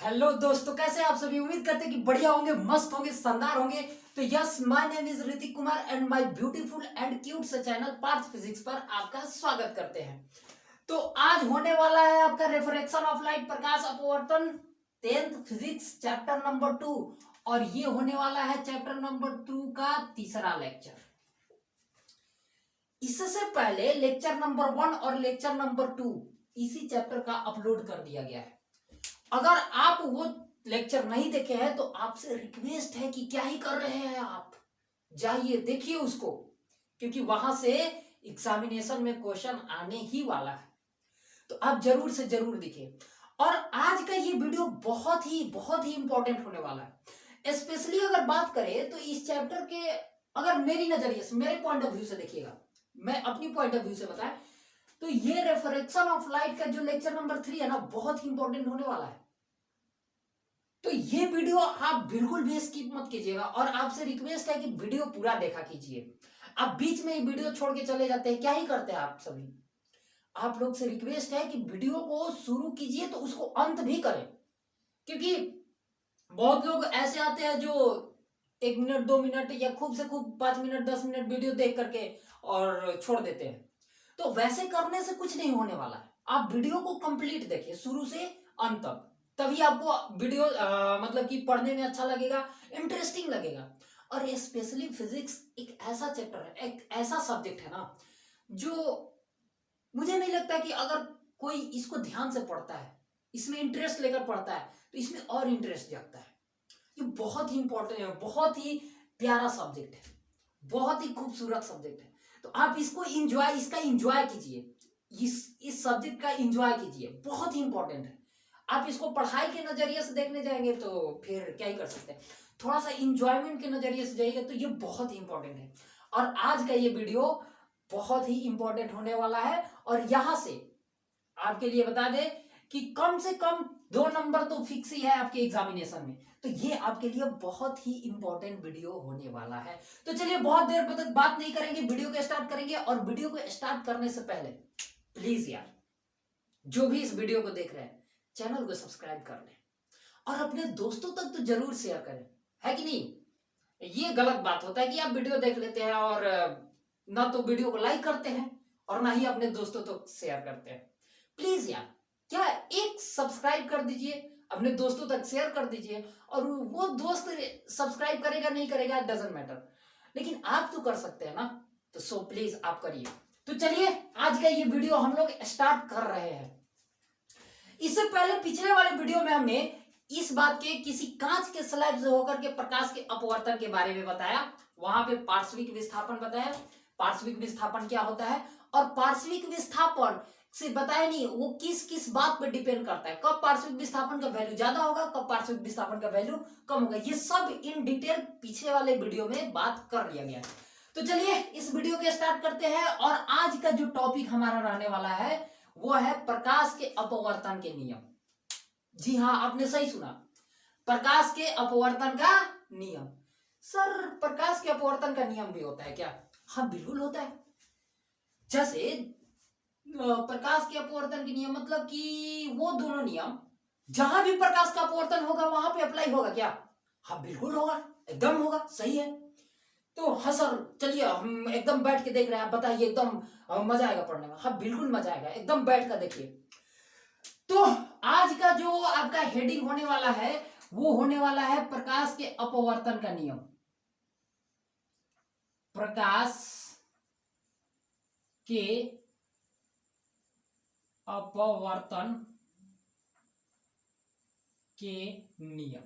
Hello दोस्तों, कैसे आप सभी। उम्मीद करते हैं कि बढ़िया होंगे, मस्त होंगे, शानदार होंगे। तो yes, my name is Hrithik Kumar and my beautiful and cute से चैनल पार्थ फिजिक्स पर आपका स्वागत करते हैं। तो आज होने वाला है आपका रिफ्रैक्शन ऑफ लाइट, प्रकाश अपवर्तन, 10th फिजिक्स चैप्टर नंबर 2। और ये होने वाला है चैप्टर नंबर 2 का तीसरा लेक्चर। इससे पहले लेक्चर नंबर 1 और लेक्चर नंबर 2 इसी चैप्टर का अपलोड कर दिया गया है। अगर आप वो लेक्चर नहीं देखे हैं तो आपसे रिक्वेस्ट है कि क्या ही कर रहे हैं आप, जाइए देखिए उसको, क्योंकि वहां से एग्जामिनेशन में क्वेश्चन आने ही वाला है। तो आप जरूर से जरूर देखिए। और आज का ये वीडियो बहुत ही इंपॉर्टेंट होने वाला है। स्पेशली अगर बात करें तो इस चैप्टर के, अगर मेरी नजरिए से, मेरे पॉइंट ऑफ व्यू से देखिएगा, मैं अपनी पॉइंट ऑफ व्यू से बताएं तो ये रिफ्रैक्शन ऑफ लाइट का जो लेक्चर नंबर 3 है ना, बहुत ही इंपॉर्टेंट होने वाला है। तो ये वीडियो आप बिल्कुल भी स्किप मत कीजिएगा और आपसे रिक्वेस्ट है कि वीडियो पूरा देखा कीजिए। आप बीच में ही वीडियो छोड़ के चले जाते हैं, क्या ही करते हैं आप सभी। आप लोग से रिक्वेस्ट है कि वीडियो को शुरू कीजिए तो उसको अंत भी करें, क्योंकि बहुत लोग ऐसे आते हैं जो 1 मिनट 2 मिनट या खूब से खूब 5 मिनट 10 मिनट वीडियो देख करके और छोड़ देते हैं। तो वैसे करने से कुछ नहीं होने वाला है। आप वीडियो को कंप्लीट देखिए शुरू से अंत तक, तभी आपको वीडियो मतलब कि पढ़ने में अच्छा लगेगा, इंटरेस्टिंग लगेगा। और स्पेशली फिजिक्स एक ऐसा चैप्टर है, एक ऐसा सब्जेक्ट है ना, जो मुझे नहीं लगता कि अगर कोई इसको ध्यान से पढ़ता है, इसमें इंटरेस्ट लेकर पढ़ता है, तो इसमें और इंटरेस्ट जागता है। ये बहुत ही इंपॉर्टेंट है, बहुत ही प्यारा सब्जेक्ट है, बहुत ही खूबसूरत सब्जेक्ट है। तो आप इसको इंजॉय, इसका इंजॉय कीजिए, इस सब्जेक्ट का इंजॉय कीजिए, बहुत ही इंपॉर्टेंट है। आप इसको पढ़ाई के नजरिए से देखने जाएंगे तो फिर क्या ही कर सकते हैं, थोड़ा सा इंजॉयमेंट के नजरिए से जाइएगा तो ये बहुत ही इंपॉर्टेंट है। और आज का ये वीडियो बहुत ही इंपॉर्टेंट होने वाला है। और यहां से आपके लिए बता दे कि कम से कम 2 नंबर तो फिक्स ही है आपके एग्जामिनेशन में। तो ये आपके लिए बहुत ही इंपॉर्टेंट वीडियो होने वाला है। तो चलिए बहुत देर तक बात नहीं करेंगे, वीडियो को स्टार्ट करेंगे। और वीडियो को स्टार्ट करने से पहले प्लीज यार, जो भी इस वीडियो को देख रहे हैं, चैनल को सब्सक्राइब कर लें और अपने दोस्तों तक तो जरूर शेयर करें, है कि नहीं। ये गलत बात होता है कि आप वीडियो देख लेते हैं और ना तो वीडियो को लाइक करते हैं और ना ही अपने दोस्तों तक शेयर करते हैं। प्लीज यार, क्या एक सब्सक्राइब कर दीजिए, अपने दोस्तों तक शेयर कर दीजिए। और वो दोस्त सब्सक्राइब करेगा नहीं करेगा डजंट मैटर, लेकिन आप तो कर सकते हैं ना। तो सो प्लीज आप करिए। तो चलिए आज का ये वीडियो हम लोग स्टार्ट कर रहे हैं। इससे पहले पिछले वाले वीडियो में हमने इस बात के किसी कांच के स्लैब से होकर के प्रकाश के अपवर्तन के बारे में बताया, वहां पे पार्श्विक विस्थापन बताया, पार्श्विक विस्थापन क्या होता है, और पार्श्विक विस्थापन से बताया नहीं वो किस किस बात पे डिपेंड करता है, कब पार्श्विक विस्थापन का वैल्यू ज्यादा होगा, कब पार्श्विक विस्थापन का वैल्यू कम होगा। ये सब इन डिटेल पिछले वाले वीडियो में बात कर लिया गया। तो चलिए इस वीडियो के स्टार्ट करते हैं। और आज का जो टॉपिक हमारा रहने वाला है वो है प्रकाश के अपवर्तन के नियम। जी हाँ, आपने सही सुना, प्रकाश के अपवर्तन का नियम। सर, प्रकाश के अपवर्तन का नियम भी होता है क्या? हाँ बिल्कुल होता है। जैसे प्रकाश के अपवर्तन के नियम मतलब कि वो दोनों नियम जहां भी प्रकाश का अपवर्तन होगा वहां पे अप्लाई होगा क्या? हाँ बिल्कुल होगा, एकदम होगा, सही है। तो हाँ सर, चलिए हम एकदम बैठ के देख रहे हैं, आप बताइए, एकदम मजा आएगा पढ़ने में। हाँ बिल्कुल मजा आएगा, एकदम बैठ कर देखिए। तो आज का जो आपका हेडिंग होने वाला है वो होने वाला है प्रकाश के अपवर्तन का नियम। प्रकाश के अपवर्तन के नियम,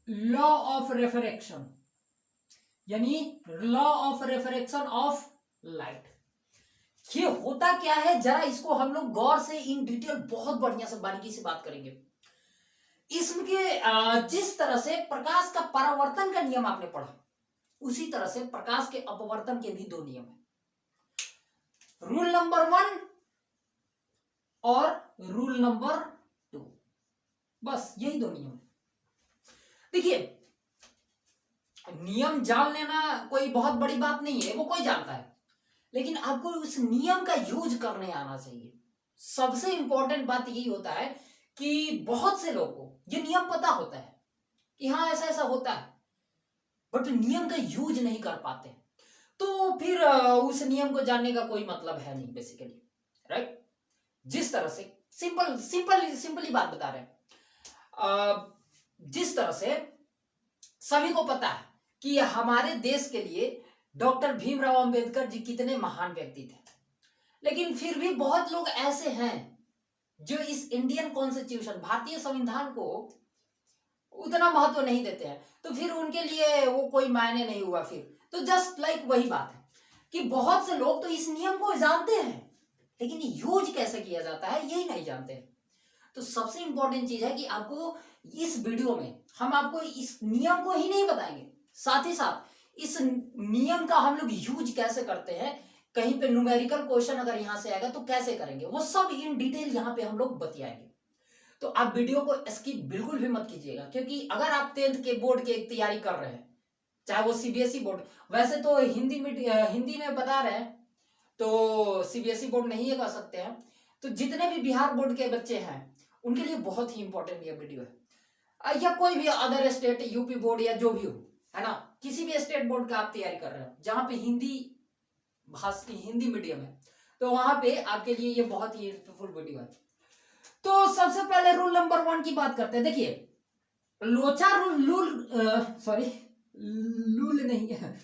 लॉ ऑफ रिफ्रैक्शन, यानी law of refraction of light. ये होता क्या है, जरा इसको हम लोग गौर से इन डिटेल बहुत बढ़िया से बारीकी से बात करेंगे। इसके जिस तरह से प्रकाश का परावर्तन का नियम आपने पढ़ा, उसी तरह से प्रकाश के अपवर्तन के भी 2 नियम है, रूल नंबर 1 और रूल नंबर 2। बस यही 2 नियम है। देखिए, नियम जान लेना कोई बहुत बड़ी बात नहीं है, वो कोई जानता है, लेकिन आपको उस नियम का यूज करने आना चाहिए। सबसे इंपॉर्टेंट बात यही होता है कि बहुत से लोगों को ये नियम पता होता है कि हाँ ऐसा ऐसा होता है, बट नियम का यूज नहीं कर पाते, तो फिर उस नियम को जानने का कोई मतलब है नहीं बेसिकली, राइट। जिस तरह से सिंपली बात बता रहे हैं, जिस तरह से सभी को पता है कि हमारे देश के लिए डॉक्टर भीमराव अंबेडकर जी कितने महान व्यक्ति थे, लेकिन फिर भी बहुत लोग ऐसे हैं जो इस इंडियन कॉन्स्टिट्यूशन, भारतीय संविधान को उतना महत्व नहीं देते हैं, तो फिर उनके लिए वो कोई मायने नहीं हुआ। फिर तो जस्ट लाइक वही बात है कि बहुत से लोग तो इस नियम को जानते हैं, लेकिन यूज कैसे किया जाता है यही नहीं जानते हैं। तो सबसे इंपॉर्टेंट चीज है कि आपको इस वीडियो में हम आपको इस नियम को ही नहीं बताएंगे, साथ ही साथ इस नियम का हम लोग यूज कैसे करते हैं, कहीं पे न्यूमेरिकल क्वेश्चन अगर यहां से आएगा तो कैसे करेंगे, वो सब इन डिटेल यहां पे हम लोग बतियाएंगे। तो आप वीडियो को स्किप बिल्कुल भी मत कीजिएगा, क्योंकि अगर आप 10th के बोर्ड की तैयारी कर रहे हैं, चाहे वो सीबीएसई बोर्ड, वैसे तो हिंदी में बता रहे हैं तो सीबीएसई बोर्ड नहीं कर सकते हैं, तो जितने भी बिहार बोर्ड के बच्चे हैं उनके लिए बहुत ही इंपॉर्टेंट ये वीडियो है, या कोई भी अदर स्टेट, यूपी बोर्ड या जो भी हो, है ना, किसी भी स्टेट बोर्ड का आप तैयारी कर रहे हो जहां पे हिंदी मीडियम है, तो वहां पे आपके लिए ये बहुत ही हेल्पफुल वीडियो है। तो सबसे पहले रूल नंबर 1 की बात करते हैं। देखिए, लोचा लूल नहीं है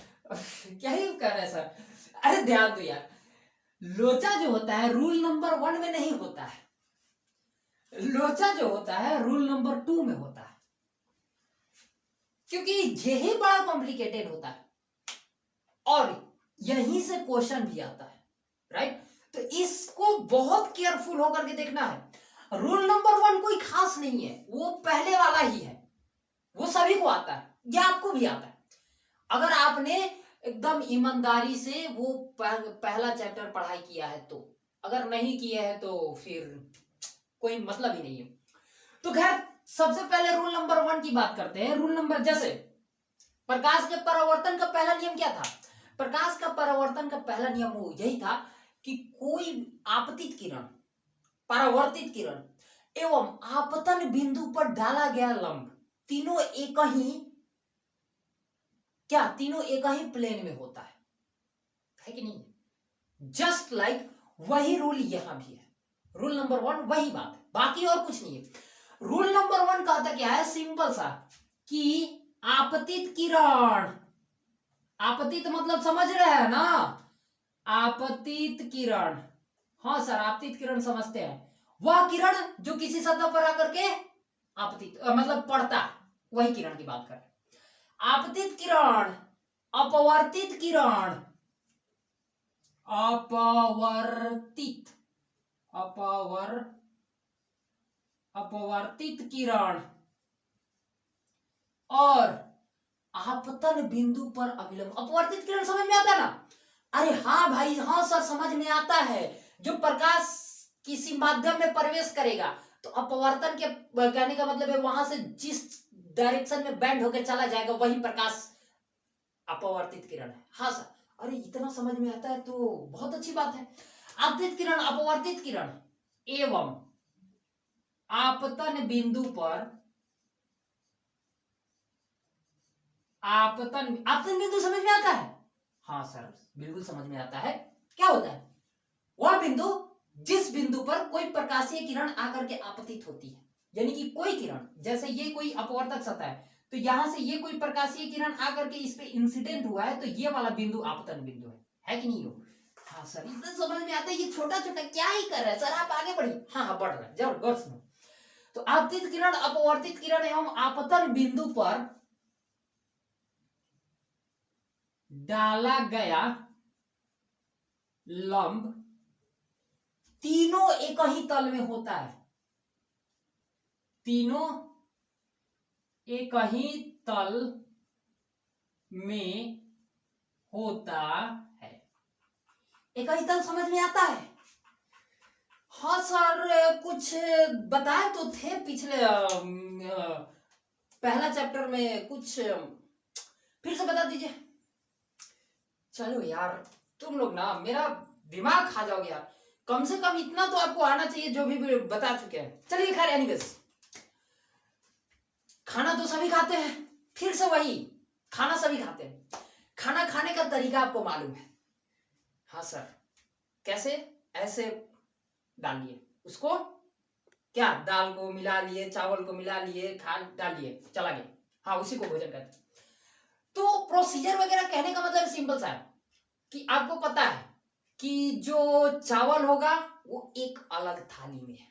क्या ही कर रहे हैं सर, अरे ध्यान दो यार, लोचा जो होता है रूल नंबर 1 में नहीं होता है, लोचा जो होता है रूल नंबर 2 में होता है, क्योंकि यही बड़ा कॉम्प्लिकेटेड होता है और यहीं से क्वेश्चन भी आता है, राइट। तो इसको बहुत केयरफुल होकर के देखना है। रूल नंबर 1 कोई खास नहीं है, वो पहले वाला ही है, वो सभी को आता है, या आपको भी आता है। अगर आपने एकदम ईमानदारी से वो पहला चैप्टर पढ़ाई किया है तो, अगर नहीं किया है तो फिर कोई मतलब ही नहीं है। तो खैर सबसे पहले रूल नंबर 1 की बात करते हैं। रूल नंबर, जैसे प्रकाश के परावर्तन का पहला नियम क्या था? प्रकाश का परावर्तन का पहला नियम वो यही था कि कोई आपतित किरण, परावर्तित किरण एवं आपतन बिंदु पर डाला गया लंब, तीनों एक ही प्लेन में होता है कि नहीं? जस्ट लाइक वही रूल यहां भी है। रूल नंबर 1 वही बात है, बाकी और कुछ नहीं है। रूल नंबर 1 कहता क्या है? सिंपल सा कि आपतित किरण, आपतित मतलब समझ रहे हैं ना, आपतित किरण, हाँ सर आपतित किरण समझते हैं, वह किरण जो किसी सतह पर आकर के आपतित मतलब पड़ता, वही किरण की बात कर रहे हैं। आपतित किरण, अपवर्तित किरण, अपवर्तित किरण और आपतन बिंदु पर अभिलंब। अपवर्तित किरण समझ में आता है ना? अरे हाँ भाई, हाँ सर समझ में आता है। जो प्रकाश किसी माध्यम में प्रवेश करेगा तो अपवर्तन के कहने का मतलब है वहां से जिस डायरेक्शन में बेंड होकर चला जाएगा वही प्रकाश अपवर्तित किरण है। हाँ सर, अरे इतना समझ में आता है तो बहुत अच्छी बात है। आपतित किरण, अपवर्तित किरण एवं आपतन बिंदु पर, आपतन बिंदु समझ में आता है? हाँ सर बिल्कुल समझ में आता है। क्या होता है? वह बिंदु जिस बिंदु पर कोई प्रकाशीय किरण आकर के आपतित होती है, यानी कि कोई किरण, जैसे ये कोई अपवर्तक सतह है तो यहां से ये कोई प्रकाशीय किरण आकर के इस पे इंसिडेंट हुआ है, तो ये वाला बिंदु आपतन बिंदु है कि नहीं हो? हाँ सर इतना समझ में आता है। ये छोटा छोटा क्या ही कर रहा है सर, आप आगे बढ़िए। हाँ बढ़ रहा है, जरूर गौर सुनो। तो आपतित किरण, अपवर्तित किरण एवं आपतन बिंदु पर डाला गया लंब तीनों एक ही तल में होता है, तीनों एक ही तल में होता है। एक ही तल समझ में आता है? हाँ सर कुछ बताए तो थे पिछले पहला चैप्टर में, कुछ फिर से बता दीजिए। चलो यार तुम लोग ना मेरा दिमाग खा जाओगे यार, कम से कम इतना तो आपको आना चाहिए जो भी बता चुके हैं। चलिए खैर एनीवेज, खाना तो सभी खाते हैं, फिर से वही, खाना सभी खाते हैं, खाना खाने का तरीका आपको मालूम है? हाँ सर, कैसे? ऐसे डालिए उसको, क्या दाल को मिला लिए, चावल को मिला लिए, खा डालिए, चला गया। हाँ, उसी को भोजन कहते हैं। तो प्रोसीजर वगैरह कहने का मतलब सिंपल सा है कि आपको पता है कि जो चावल होगा वो एक अलग थाली में है,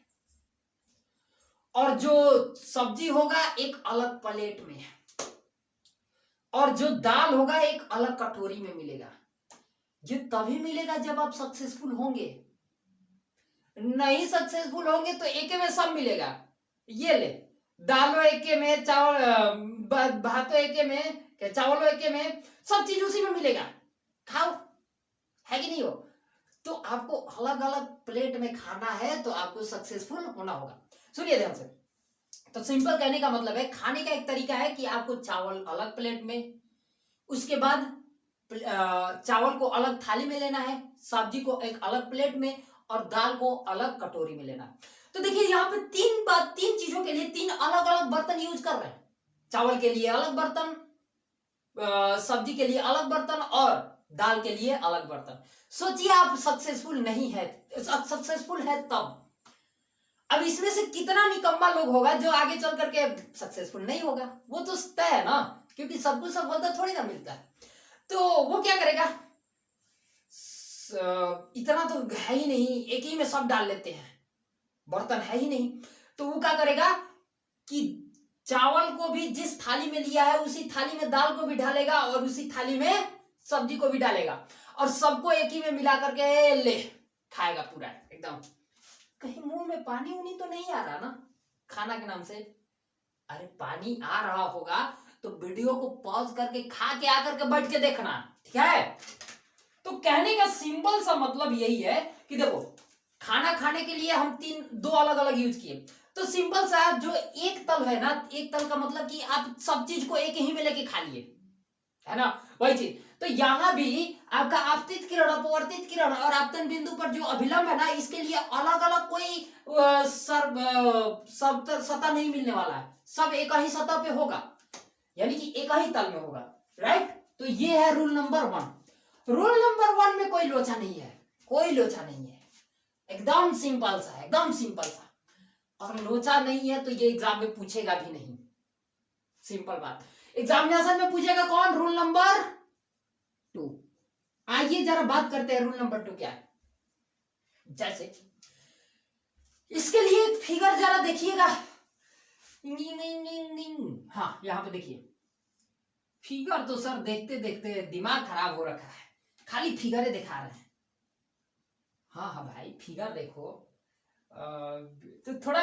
और जो सब्जी होगा एक अलग प्लेट में है, और जो दाल होगा एक अलग कटोरी में मिलेगा। ये तभी मिलेगा जब आप सक्सेसफुल होंगे। नहीं सक्सेसफुल होंगे तो एके में सब मिलेगा। ये ले, दालो एके में, चावल भातो एके में, चावलो एके में, सब चीज उसी में मिलेगा, खाओ, है कि नहीं हो? तो आपको अलग अलग प्लेट में खाना है तो आपको सक्सेसफुल होना होगा। सुनिए ध्यान से। तो सिंपल कहने का मतलब है, खाने का एक तरीका है कि आपको चावल अलग प्लेट में, उसके बाद चावल को अलग थाली में लेना है, सब्जी को एक अलग प्लेट में, और दाल को अलग कटोरी में लेना है। तो देखिए यहाँ पे तीन चीजों के लिए तीन अलग अलग बर्तन यूज कर रहे हैं। चावल के लिए अलग बर्तन, सब्जी के लिए अलग बर्तन, और दाल के लिए अलग बर्तन। सोचिए आप सक्सेसफुल नहीं है, सक्सेसफुल है तब। अब इसमें से कितना निकम्मा लोग होगा जो आगे चल करके सक्सेसफुल नहीं होगा? वो तो तय है ना, क्योंकि सब कुछ सफलता थोड़ी ना मिलता है। तो वो क्या करेगा, इतना तो है ही नहीं, एक ही में सब डाल लेते हैं, बर्तन है ही नहीं, तो वो क्या करेगा कि चावल को भी जिस थाली में लिया है उसी थाली में दाल को भी डालेगा, और उसी थाली में सब्जी को भी डालेगा, और सबको एक ही में मिला करके ले खाएगा पूरा एकदम। कहीं मुंह में पानी उनी तो नहीं आ रहा ना खाना के नाम से? अरे पानी आ रहा होगा तो वीडियो को पॉज करके खा के आकर के बैठ के देखना, ठीक है? तो कहने का सिंपल सा मतलब यही है कि देखो, खाना खाने के लिए हम दो अलग अलग यूज किए। तो सिंपल सा, जो एक तल है ना, एक तल का मतलब कि आप सब चीज को एक ही में लेके खा लिए, है ना, वही चीज। तो यहां भी आपका आपतित किरण, अपवर्तित किरण और आपतन बिंदु पर जो अभिलंब है ना, इसके लिए अलग अलग कोई सतह नहीं मिलने वाला है, सब एक ही सतह पे होगा, यानी कि एक ही तल में होगा, राइट? तो ये है रूल नंबर 1। रूल नंबर 1 में कोई लोचा नहीं है, कोई लोचा नहीं है, एकदम सिंपल सा है, एकदम सिंपल सा। और लोचा नहीं है तो ये एग्जाम में पूछेगा भी नहीं, सिंपल बात। एग्जामिनेशन में पूछेगा कौन? Rule number 2। आइए जरा बात करते हैं रूल नंबर 2 क्या है। जैसे इसके लिए एक फिगर जरा देखिएगा, हाँ यहां पे देखिए, फिगर तो सर देखते देखते दिमाग खराब हो रखा है, खाली फिगरें दिखा रहे हैं। हाँ हाँ भाई, फिगर देखो, तो थोड़ा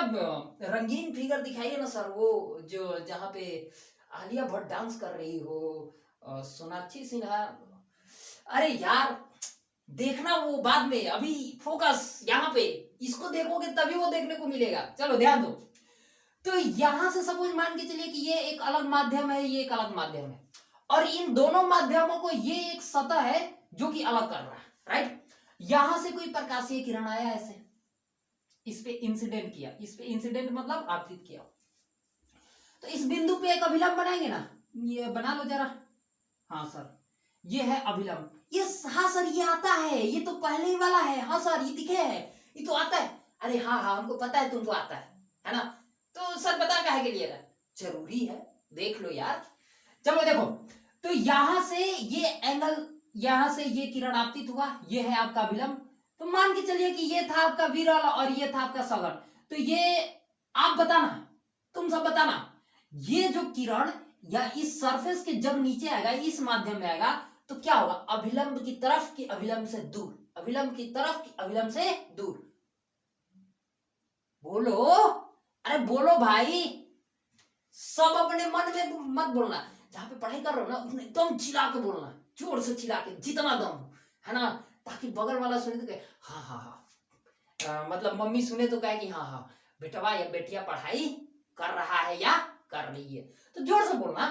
रंगीन फिगर दिखाइए ना सर, वो जो जहाँ पे आलिया भट्ट डांस कर रही हो, सोनाक्षी सिन्हा। अरे यार देखना वो बाद में, अभी फोकस यहाँ पे, इसको देखोगे तभी वो देखने को मिलेगा। चलो ध्यान दो। तो यहां से सपोज मान के चलिए कि ये एक अलग माध्यम है, ये एक अलग माध्यम है, और इन दोनों माध्यमों को ये एक सतह है जो कि अलग कर रहा है, राइट? यहां से कोई प्रकाशीय किरण आया, ऐसे इस पे इंसिडेंट किया, इस पे इंसिडेंट मतलब आपतित किया, तो इस बिंदु पे एक अभिलंब बनाएंगे ना, ये बना लो जरा। हाँ सर, ये है अभिलंब। ये हाँ सर ये आता है, ये तो पहले ही वाला है। हाँ सर ये दिखे है, ये तो आता है। अरे हाँ हाँ हमको पता है तुमको आता है ना? तो सर बता काहे के लिए रहा? जरूरी है, देख लो यार। चलो देखो, तो यहां से ये एंगल, यहां से ये किरण आपतित हुआ, ये है आपका अभिलंब। तो मान के चलिए कि ये था आपका विरल और ये था आपका सघन। तो ये आप बताना, तुम सब बताना, ये जो किरण या इस सरफेस के जब नीचे आएगा, इस माध्यम में आएगा, तो क्या होगा? अभिलंब की तरफ की अभिलंब से दूर, अभिलंब की तरफ की अभिलंब से दूर। बोलो, अरे बोलो भाई, सब अपने मन में मत बोलना। जहां पे पढ़ाई कर रहे हो ना, उसमें एकदम चिल्ला के बोलना, जोर से चिल्ला के, जितना दम है ना, ताकि बगल वाला सुने तो कहे हाँ हाँ हाँ, मतलब मम्मी सुने तो कहे कि हाँ हाँ बेटवा या बेटिया पढ़ाई कर रहा है या कर रही है, तो जोर से बोलना।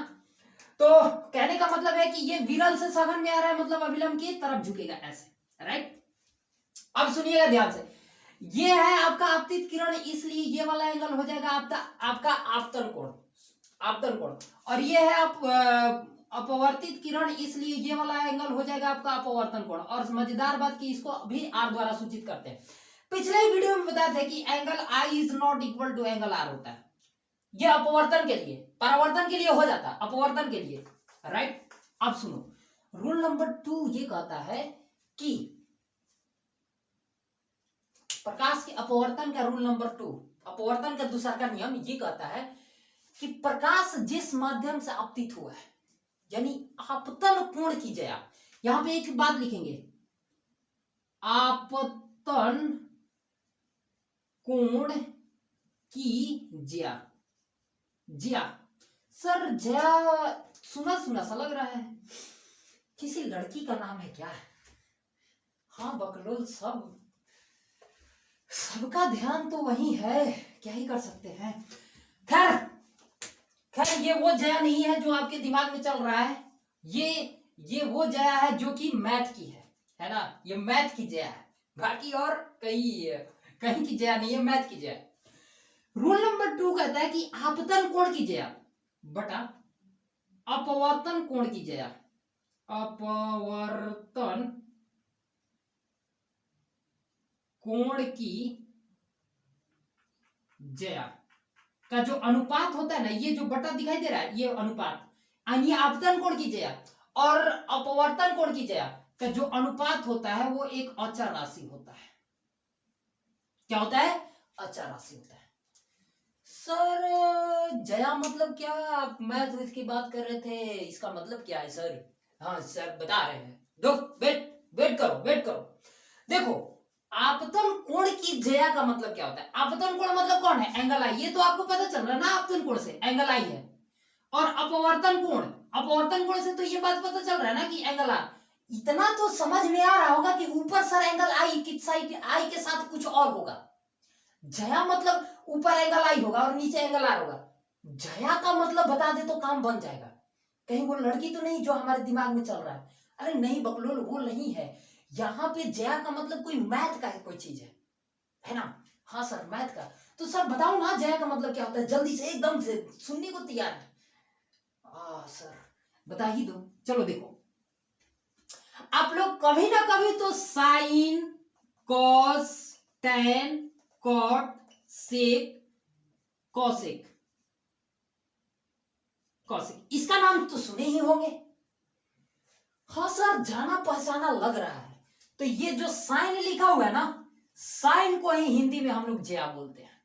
तो कहने का मतलब है कि ये विरल से सघन में आ रहा है, मतलब अभिलंब की तरफ झुकेगा ऐसे, राइट? अब सुनिएगा ध्यान से, ये है आपका आपतित किरण, इसलिए ये वाला एंगल हो जाएगा आपका आपतन कोण, आपतन कोण। और ये है आप अपवर्तित किरण, इसलिए ये वाला एंगल हो जाएगा आपका अपवर्तन कोण। और मजेदार बात की इसको भी आर द्वारा सूचित करते हैं। पिछले वीडियो में बताया था कि angle I is not equal to angle R होता है, ये अपवर्तन के लिए, परावर्तन के लिए हो जाता है, अपवर्तन के लिए, राइट। अब सुनो, रूल नंबर 2 ये कहता है कि प्रकाश के अपवर्तन का रूल नंबर 2, अपवर्तन का दूसरा का नियम ये कहता है कि प्रकाश जिस माध्यम से आपतित हुआ है, यानी आपतन कोण की जया, यहां पे एक बात लिखेंगे, आपतन कोण की जया। जया सर, जया सुना सुना सा लग रहा है, किसी लड़की का नाम है क्या? हाँ बकलोल, सबका ध्यान तो वही है, क्या ही कर सकते हैं। खैर खैर, ये वो जया नहीं है जो आपके दिमाग में चल रहा है, ये वो जया है जो कि मैथ की है ना, ये मैथ की जया है, बाकी और कहीं की जया नहीं है, मैथ की जया। रूल नंबर 2 कहता है कि आपतन कोण की जया बटा अपवर्तन कोण की जया, अपवर्तन कोण की जया का जो अनुपात होता है ना, ये जो बटा दिखाई दे रहा है, ये अनुपात, यानी आपतन कोण की जया और अपवर्तन कोण की जया का जो अनुपात होता है वो एक अचर राशि होता है। क्या होता है? अचर राशि होता है। सर जया मतलब क्या? आप मैथ की बात कर रहे थे, इसका मतलब क्या है सर? हाँ सर बता रहे हैं, दो वेट करो। देखो, आपतन कोण की जया का मतलब क्या होता है? आपतन कोण मतलब कौन है? एंगल आई, ये तो आपको पता चल रहा है ना, आपतन कोण से एंगल आई है। और अपवर्तन कोण से तो ये बात पता चल रहा है ना कि एंगल आर। इतना तो समझ में आ रहा होगा कि ऊपर सर एंगल आई की साइड, आई के साथ कुछ और होगा। जया मतलब ऊपर एंगल आई होगा और नीचे एंगल आर होगा। जया का मतलब बता दे तो काम बन जाएगा। कहीं वो लड़की तो नहीं जो हमारे दिमाग में चल रहा है? अरे नहीं बकलोल, वो नहीं है। यहाँ पे जया का मतलब कोई मैथ का है, कोई चीज है ना? हाँ सर मैथ का। तो सर बताओ ना जया का मतलब क्या होता है, जल्दी से, एकदम से, सुनने को तैयार है। सर बता ही दो। चलो देखो, आप लोग कभी ना कभी तो साइन, कॉस, टेन, कॉट, सेक, कॉसेक इसका नाम तो सुने ही होंगे। हाँ सर, जाना पहचाना लग रहा है। तो ये जो साइन लिखा हुआ है ना, साइन को ही हिंदी में हम लोग जया बोलते हैं।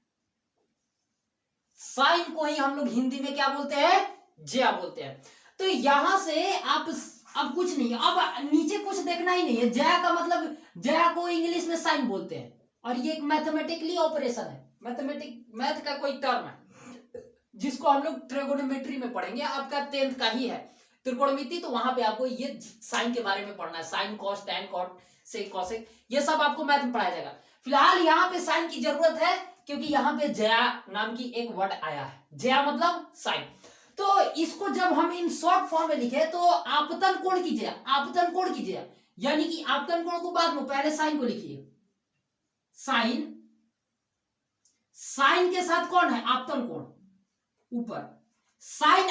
साइन को ही हम लोग हिंदी में क्या बोलते हैं? जया बोलते हैं। तो यहां से आप अब कुछ नहीं, अब नीचे कुछ देखना ही नहीं है। जया का मतलब, जया को इंग्लिश में साइन बोलते हैं, और ये एक मैथमेटिकली ऑपरेशन है, मैथ का कोई टर्म है जिसको हम लोग ट्रिगोनोमेट्री में पढ़ेंगे। आपका 10th का ही है त्रिकोणमिति, तो वहां पे आपको ये साइन के बारे में पढ़ना है। साइन, कॉस, टेन, कॉट, सेक, कॉसेक, ये सब आपको मैथ में पढ़ाया जाएगा। फिलहाल यहाँ पे साइन की जरूरत है क्योंकि यहाँ पे जया नाम की एक वर्ड आया है। जया मतलब साइन। तो इसको जब हम इन शॉर्ट फॉर्म में लिखे तो आपतन कोण की जया, आपतन कोण की जया, यानी कि आपतन कोण को बाद में, पहले साइन को लिखिए। साइन, साइन के साथ कौन है? आपतन कोण ऊपर। साइन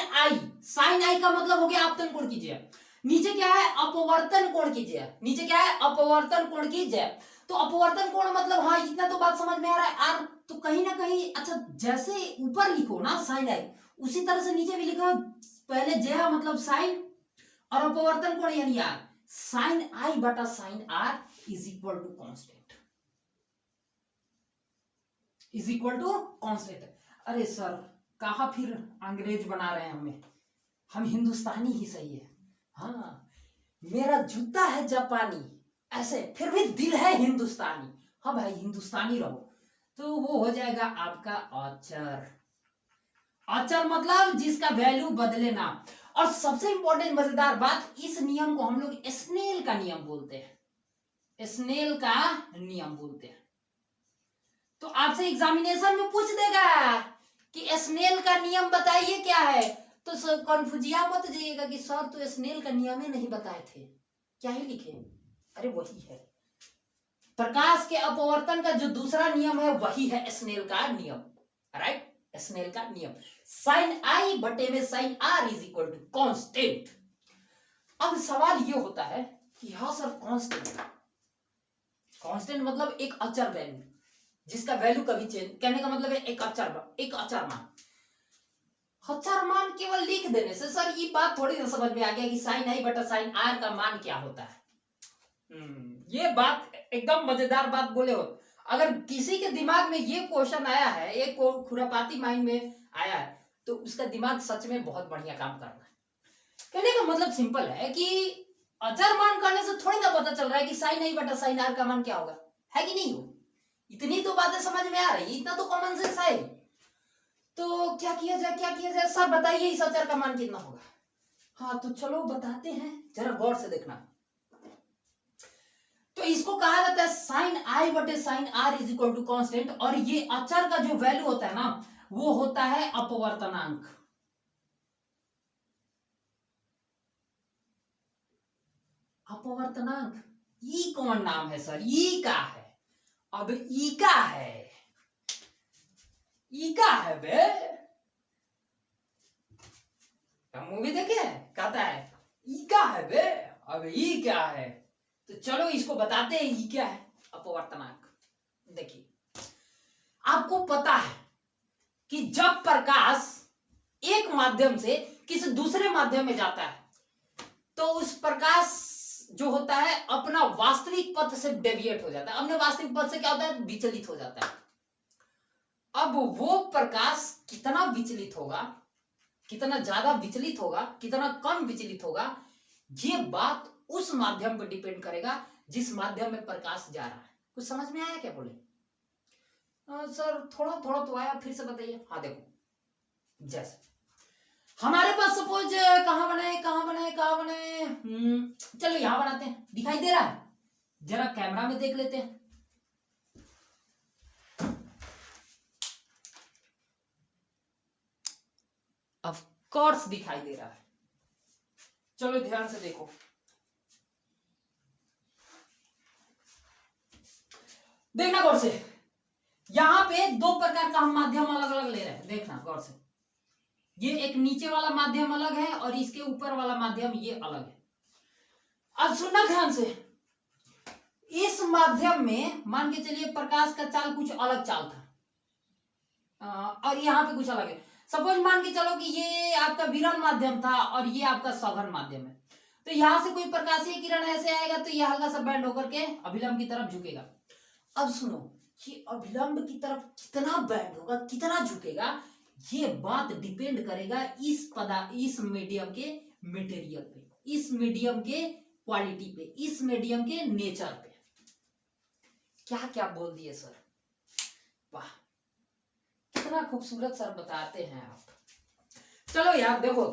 आई का मतलब हो गया आपतन कोण की जया। नीचे क्या है? अपवर्तन कोण की जया। नीचे क्या है? अपवर्तन कोण की जया। तो अपवर्तन कोण मतलब, हाँ इतना तो बात समझ में आ रहा है। आर तो कहीं ना कहीं, अच्छा जैसे ऊपर लिखो ना साइन आई, उसी तरह से नीचे भी लिखो। पहले जया मतलब साइन, और अपवर्तन कोण यानी आर। साइन आई बटा sine R is equal to constant, is equal to constant. अरे सर कहा फिर अंग्रेज बना रहे हैं हमें, हम हिंदुस्तानी ही सही है। हाँ, मेरा जूता है जापानी, ऐसे फिर भी दिल है हिंदुस्तानी। हाँ भाई हिंदुस्तानी रहो। तो वो हो जाएगा आपका अचर। अचर मतलब जिसका वैल्यू बदले ना। और सबसे इंपॉर्टेंट मजेदार बात, इस नियम को हम लोग स्नेल का नियम बोलते हैं। स्नेल का नियम बोलते हैं। तो आपसे एग्जामिनेशन में पूछ देगा कि स्नेल का नियम बताइए क्या है, तो कंफ्यूजिया मत जाइएगा कि सर तो स्नेल का नियम ही नहीं बताए थे, क्या ही लिखे। अरे वही है, प्रकाश के अपवर्तन का जो दूसरा नियम है वही है स्नेल का नियम, राइट, स्नेल का नियम। साइन आई बटे में sine R is equal to constant. अब सवाल ये होता है कि हाँ सर कांस्टेंट, कांस्टेंट मतलब एक अचर वैल्यू जिसका वैल्यू कभी चेंज, कहने का मतलब है एक अचर मान। अचर मान केवल लिख देने से सर ये बात थोड़ी ना समझ में आ गया कि साइन आई बटा साइन आर का मान क्या होता है। ये बात एकदम मजेदार बात बोले हो। अगर किसी के दिमाग में ये क्वेश्चन आया है, एक खुरापाती माइंड में आया है, तो उसका दिमाग सच में बहुत बढ़िया काम कर रहा है। कहने का मतलब सिंपल है कि अचर मान करने से थोड़ी ना पता चल रहा है कि साइन आई बटा साइन आर का मान क्या होगा, है कि नहीं हो। इतनी तो बातें समझ में आ रही, इतना तो कॉमन सेंस है। तो क्या किया जाए सर बताइए इस अचर का मान कितना होगा। हाँ तो चलो बताते हैं, जरा गौर से देखना। तो इसको कहा जाता है साइन आई बटे sine R is equal to constant, और ये अचर का जो वैल्यू होता है ना वो होता है अपवर्तनांक। अपवर्तनांक, ई कौन नाम है सर, ई का है। अब ई का है, ई का है बे, मूवी देखे कहता है ई का है बे, अब ई क्या है। तो चलो इसको बताते हैं ई क्या है, अपवर्तनांक। देखिए आपको पता है कि जब प्रकाश एक माध्यम से किसी दूसरे माध्यम में जाता है तो उस प्रकाश जो होता है अपना वास्तविक पथ से डेविएट हो जाता है, अपने वास्तविक पथ से क्या होता है, विचलित हो जाता है। अब वो प्रकाश कितना विचलित होगा, कितना ज्यादा विचलित होगा, कितना कम विचलित होगा, ये बात उस माध्यम पर डिपेंड करेगा जिस माध्यम में प्रकाश जा रहा है। कुछ समझ में आया क्या बोले? सर थोड़ा थोड़ा तो आया, फिर से बताइए। हाँ देखो, जैसे हमारे पास सपोज कहां बनाए चलो यहां बनाते हैं, दिखाई दे रहा है, जरा कैमरा में देख लेते हैं। ऑफ कोर्स दिखाई दे रहा है, चलो ध्यान से देखो। देखना गौर से, यहां पे दो प्रकार का हम माध्यम अलग अलग ले रहे हैं, देखना गौर से। ये एक नीचे वाला माध्यम अलग है और इसके ऊपर वाला माध्यम ये अलग है। अब सुनना ध्यान से, इस माध्यम में मान के चलिए प्रकाश का चाल कुछ अलग चाल था और यहां पे कुछ अलग है। सपोज मान के चलो कि ये आपका विरल माध्यम था और ये आपका सघन माध्यम है, तो यहां से कोई प्रकाशीय किरण ऐसे आएगा तो ये हल्का सा बैंड होकर के अभिलंब की तरफ झुकेगा। अब सुनो, ये अभिलंब की तरफ कितना बैंड होगा, कितना झुकेगा, ये बात डिपेंड करेगा इस मीडियम के मटेरियल पे, इस मीडियम के क्वालिटी पे, इस मीडियम के नेचर पे। क्या क्या बोल दिए सर, वाह कितना खूबसूरत सर बताते हैं आप। चलो यार देखो,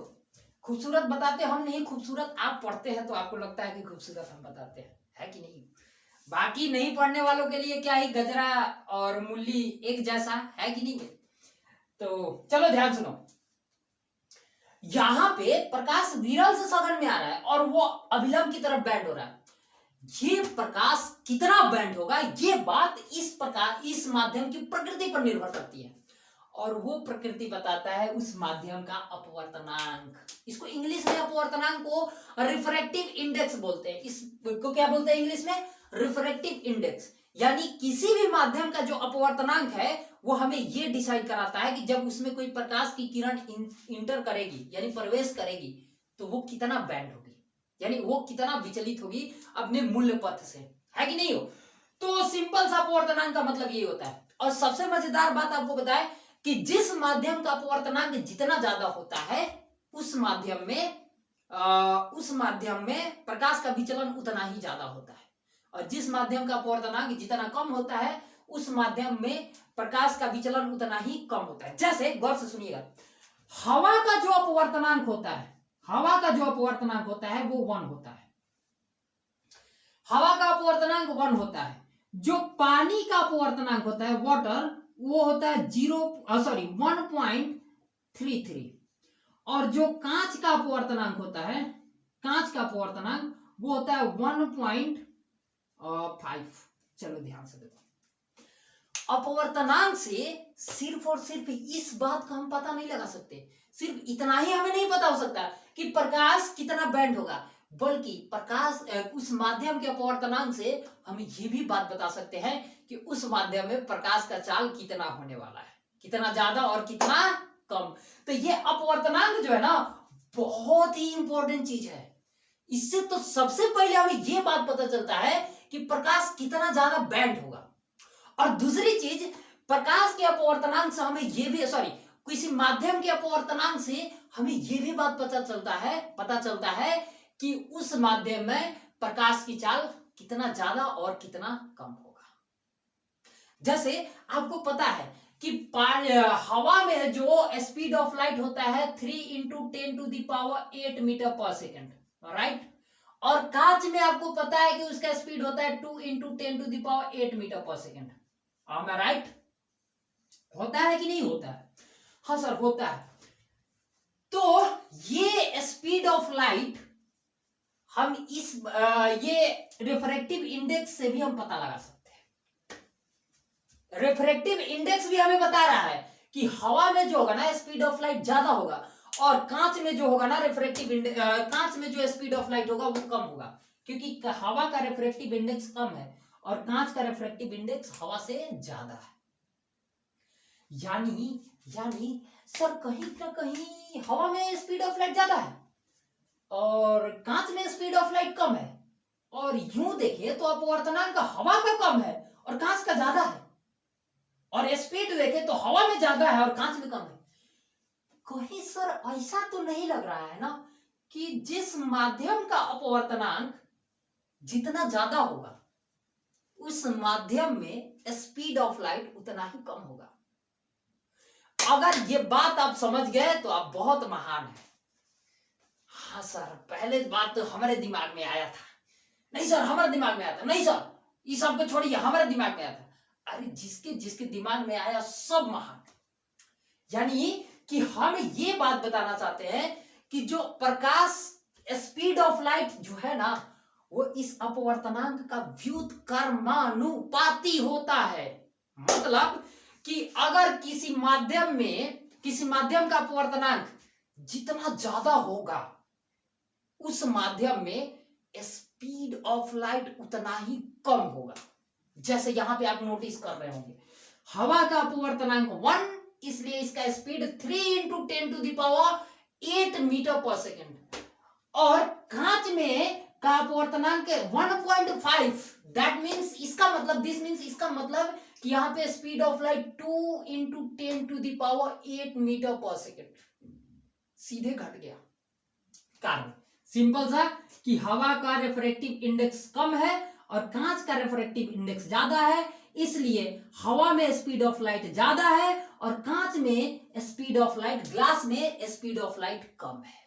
खूबसूरत बताते हम नहीं, खूबसूरत आप पढ़ते हैं तो आपको लगता है कि खूबसूरत हम बताते हैं, है कि नहीं। बाकी नहीं पढ़ने वालों के लिए क्या ही गजरा और मूली एक जैसा, है कि नहीं। तो चलो ध्यान सुनो, यहां पे प्रकाश विरल से सघन में आ रहा है और वो अभिलंब की तरफ बैंड हो रहा है। ये प्रकाश कितना बैंड होगा, ये बात इस माध्यम की प्रकृति पर निर्भर करती है, और वो प्रकृति बताता है उस माध्यम का अपवर्तनांक। इसको इंग्लिश में अपवर्तनांक को रिफ्रैक्टिव इंडेक्स बोलते हैं। इसको क्या बोलते हैं इंग्लिश में, रिफ्रैक्टिव इंडेक्स। यानी किसी भी माध्यम का जो अपवर्तनांक है वो हमें ये डिसाइड कराता है कि जब उसमें कोई प्रकाश की किरण इंटर करेगी यानी प्रवेश करेगी तो वो कितना बैंड होगी, यानी वो कितना विचलित होगी अपने मूल्य पथ से, है कि नहीं हो। तो सिंपल सा अपवर्तनांक का मतलब ये होता है। और सबसे मजेदार बात आपको बताएं कि जिस माध्यम का अपवर्तनांक जितना ज्यादा होता है उस माध्यम में प्रकाश का विचलन उतना ही ज्यादा होता है, और जिस माध्यम का अपवर्तनांक जितना कम होता है उस माध्यम में प्रकाश का विचलन उतना ही कम होता है। जैसे गौर से सुनिएगा, हवा का जो अपवर्तनांक होता है, हवा का जो अपवर्तनांक होता है वो 1 होता है, हवा का अपवर्तनांक 1 होता है। जो पानी का अपवर्तनांक होता है वाटर, वो होता है 1.33, और जो कांच का अपवर्तनांक होता है, कांच का अपवर्तनांक वो होता है 1.5। चलो ध्यान से देखो, अपवर्तनांक से सिर्फ और सिर्फ इस बात का हम पता नहीं लगा सकते, सिर्फ इतना ही हमें नहीं पता हो सकता कि प्रकाश कितना बैंड होगा, बल्कि प्रकाश उस माध्यम के अपवर्तनांक से हम ये भी बात बता सकते हैं कि उस माध्यम में प्रकाश का चाल कितना होने वाला है, कितना ज्यादा और कितना कम। तो ये अपवर्तनांक जो है ना बहुत ही इंपॉर्टेंट चीज है। इससे तो सबसे पहले हमें ये बात पता चलता है कि प्रकाश कितना ज्यादा बैंड होगा, और दूसरी चीज प्रकाश के अपवर्तनांक से हमें ये भी किसी माध्यम के अपवर्तनांक से हमें ये भी बात पता चलता है कि उस माध्यम में प्रकाश की चाल कितना ज्यादा और कितना कम होगा। जैसे आपको पता है कि हवा में जो स्पीड ऑफ लाइट होता है 3 × 10⁸ मीटर पर सेकेंड, राइट, और कांच में आपको पता है कि उसका स्पीड होता है 2 × 10⁸ मीटर पर सेकेंड। am I right? होता है कि नहीं होता है? हाँ सर होता है। तो ये स्पीड ऑफ लाइट हम ये रिफ्रैक्टिव इंडेक्स से भी हम पता लगा सकते हैं। रिफ्रैक्टिव इंडेक्स भी हमें बता रहा है कि हवा में जो होगा ना स्पीड ऑफ लाइट ज्यादा होगा, और कांच में जो होगा ना कांच में जो स्पीड ऑफ लाइट होगा वो कम होगा, क्योंकि हवा का रिफ्रैक्टिव इंडेक्स कम है और कांच का रिफ्रैक्टिव इंडेक्स हवा से ज्यादा है। यानी सर कहीं ना कहीं हवा में स्पीड ऑफ लाइट ज्यादा है और कांच में स्पीड ऑफ लाइट कम है, और यूं देखें तो अपवर्तनांक हवा का कम है और कांच का ज्यादा है, और स्पीड देखें तो हवा में ज्यादा है और कांच में कम है। कहीं सर ऐसा तो नहीं लग रहा है ना कि जिस माध्यम का अपवर्तनांक जितना ज्यादा होगा उस माध्यम में स्पीड ऑफ लाइट उतना ही कम होगा। अगर ये बात आप समझ गए तो आप बहुत महान हैं। हाँ सर पहले बात तो हमारे दिमाग में आया था, नहीं सर हमारे दिमाग में आया था, नहीं सर ये सब को छोड़िए हमारे दिमाग में आया था। अरे जिसके जिसके दिमाग में आया सब महान। यानी कि हम ये बात बताना चाहते हैं कि जो प्रकाश स्पीड ऑफ लाइट जो है ना वो इस अपवर्तनांक का व्युत्क्रमानुपाती होता है। मतलब कि अगर किसी माध्यम का अपवर्तनांक जितना ज्यादा होगा उस माध्यम में स्पीड ऑफ लाइट उतना ही कम होगा। जैसे यहां पे आप नोटिस कर रहे होंगे हवा का अपवर्तनांक 1, इसलिए इसका स्पीड 3 × 10⁸ मीटर पर सेकेंड, और कांच में का अपवर्तनांक 1.5। दैट मीन्स इसका मतलब कि यहाँ पे स्पीड ऑफ लाइट 2 × 10⁸ मीटर पर सेकेंड सीधे घट गया। कारण सिंपल सा कि हवा का रिफ्रैक्टिव इंडेक्स कम है और कांच का रिफ्रैक्टिव इंडेक्स ज्यादा है, इसलिए हवा में स्पीड ऑफ लाइट ज्यादा है और कांच में स्पीड ऑफ लाइट, ग्लास में स्पीड ऑफ लाइट कम है।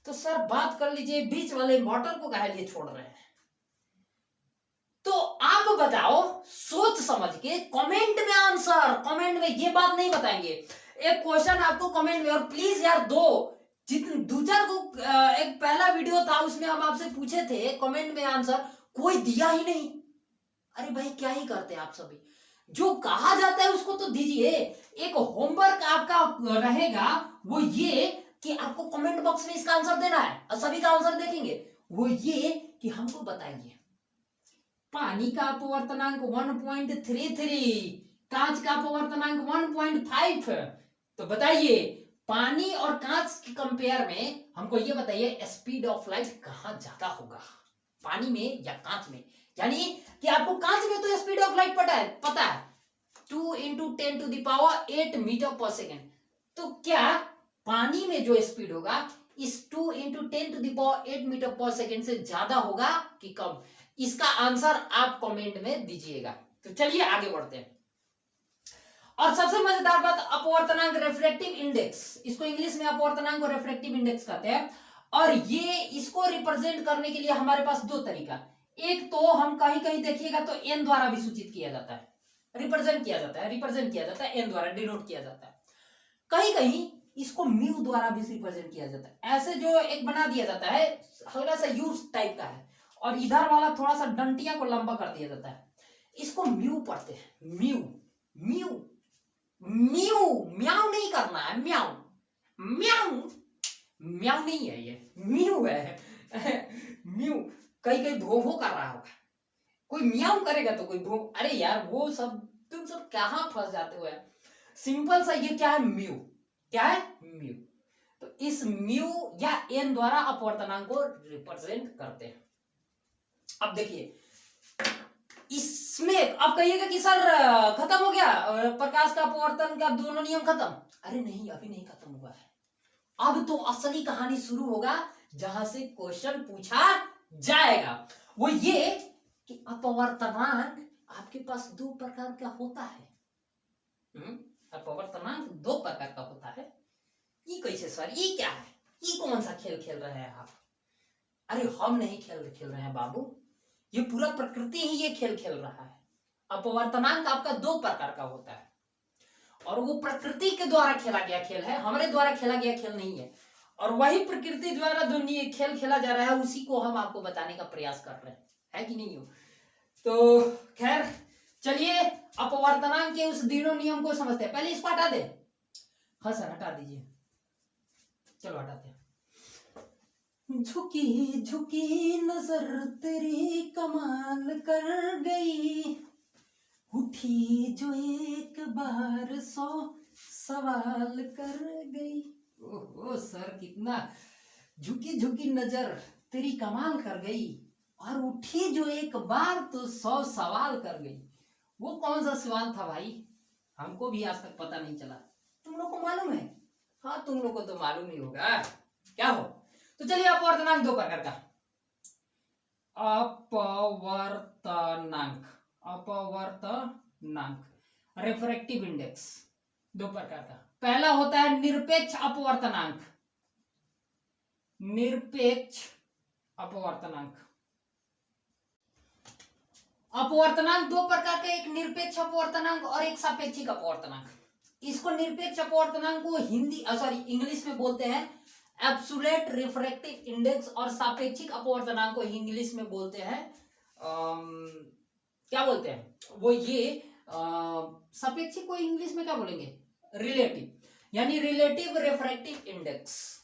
तो सर बात कर लीजिए बीच वाले मोटर को काहे लिए छोड़ रहे हैं? तो आप बताओ सोच समझ के कमेंट में आंसर, कमेंट में ये बात नहीं बताएंगे। एक क्वेश्चन आपको कमेंट में, और प्लीज यार दो चार को एक पहला वीडियो था उसमें हम आपसे पूछे थे कमेंट में आंसर, कोई दिया ही नहीं। अरे भाई क्या ही करते हैं आप सभी, जो कहा जाता है उसको तो दीजिए। एक होमवर्क आपका रहेगा वो ये कि आपको कमेंट बॉक्स में इसका आंसर देना है और सभी का आंसर देखेंगे। वो ये कि हमको बताइए पानी का अपवर्तनांक 1.33, कांच का अपवर्तनांक 1.5। तो बताइए पानी और कांच के कंपेयर में हमको ये बताइए स्पीड ऑफ लाइट कहां ज्यादा होगा, पानी में या कांच में? यानी कि आपको कांच में तो स्पीड ऑफ लाइट पता है 2 × 10⁸ मीटर पर सेकेंड। तो क्या पानी में जो स्पीड होगा इस 2 × 10⁸ मीटर पर सेकेंड से ज्यादा होगा कि कम? इसका आंसर आप कमेंट में दीजिएगा। तो चलिए आगे बढ़ते हैं। और सबसे मजेदार बात अपवर्तनांक रिफ्रैक्टिव इंडेक्स, इसको इंग्लिश में अपवर्तनांक और रिफ्रैक्टिव इंडेक्स कहते हैं। और ये इसको रिप्रेजेंट करने के लिए हमारे पास दो तरीका, एक तो हम कहीं कहीं देखिएगा तो एन द्वारा भी सूचित किया जाता है, रिप्रेजेंट किया जाता है एन द्वारा डिनोट किया जाता है। कहीं कहीं इसको म्यू द्वारा भी रिप्रेजेंट किया जाता है। ऐसे जो एक बना दिया जाता है हल्का सा यू टाइप का है और इधर वाला थोड़ा सा डंटिया को लंबा कर दिया जाता है। इसको म्यू पढ़ते हैं, म्यू म्यू म्यू, म्याऊ नहीं करना है, म्याऊ म्याऊ म्याऊ नहीं है, ये म्यू है म्यू। कई कई भो भो कर रहा होगा, कोई म्याऊ करेगा तो कोई भो, अरे यार वो सब तुम सब कहाँ फंस जाते हो यार। सिंपल सा ये क्या है, म्यू, क्या है म्यू। तो इस म्यू या एन द्वारा अपवर्तनांक को रिप्रेजेंट करते हैं। अब देखिए इसमें अब कहिएगा कि सर खत्म हो गया प्रकाश का अपवर्तन का दोनों नियम खत्म। अरे नहीं, अभी नहीं खत्म हुआ है, अब तो असली कहानी शुरू होगा जहां से क्वेश्चन पूछा जाएगा। वो ये कि अपवर्तनांक आपके पास दो प्रकार का होता है। अपवर्तनांक दो प्रकार का होता है। ये कैसे सर, ये क्या है, ये कौन सा खेल खेल रहे हैं आप? अरे हम नहीं खेल रहे हैं बाबू, ये पूरा प्रकृति ही ये खेल खेल रहा है। अपवर्तनांक आपका दो प्रकार का होता है और वो प्रकृति के द्वारा खेला गया खेल है, हमारे द्वारा खेला गया खेल नहीं है। और वही प्रकृति द्वारा जो खेल खेला जा रहा है उसी को हम आपको बताने का प्रयास कर रहे हैं, है कि नहीं हो? तो खैर चलिए अपवर्तनांक के उस तीनों नियम को समझते हैं। पहले इसको हटा दे। हाँ सर हटा दीजिए, चलो हटाते हैं। झुकी झुकी नजर तेरी कमाल कर गई, उठी जो एक बार 100 सवाल कर गई। ओहो सर कितना, झुकी झुकी नजर तेरी कमाल कर गई और उठी जो एक बार तो 100 सवाल कर गई। वो कौन सा सवाल था भाई, हमको भी आज तक पता नहीं चला। तुम लोग को मालूम है? हाँ तुम लोग को तो मालूम ही होगा, क्या हो? तो चलिए अपवर्तनांक दो प्रकार का। अपवर्तनांक रिफ्रैक्टिव इंडेक्स दो प्रकार का। पहला होता है निरपेक्ष अपवर्तनांक, निरपेक्ष अपवर्तनांक। अपवर्तनांक दो प्रकार के, एक निरपेक्ष अपवर्तनांक और एक सापेक्षिक अपवर्तनांक। इसको निरपेक्ष अपवर्तनांक को इंग्लिश में बोलते हैं एब्सोल्यूट रिफ्रैक्टिव इंडेक्स और सापेक्षिक अपवर्तनांक को इंग्लिश में बोलते हैं क्या बोलते हैं वो ये सापेक्षिक को इंग्लिश में क्या बोलेंगे, रिलेटिव, यानी relative refractive index.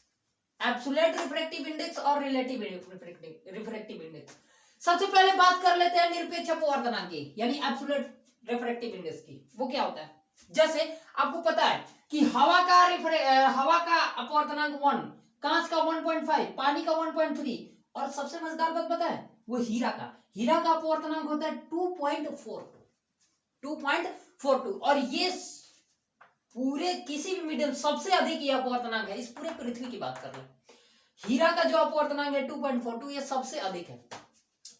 Absolute refractive index और रिलेटिव रिफ्रैक्टिव इंडेक्स। सबसे पहले बात कर लेते हैं निरपेक्ष अपवर्तनांक की, यानी एब्सोल्यूट रिफ्रैक्टिव इंडेक्स की। वो क्या होता है? जैसे आपको पता है कि हवा का अपवर्तनांक 1, कांच का 1.5, पानी का 1.3 और सबसे मजेदार बात पता है वो हीरा का अपवर्तनांक होता है 2.42 और ये पूरे किसी भी मीडियम सबसे अधिक ये अपवर्तनांक है। इस पूरे पृथ्वी की बात कर रहे हैं, हीरा का जो अपवर्तनांक है 2.42 ये सबसे अधिक है।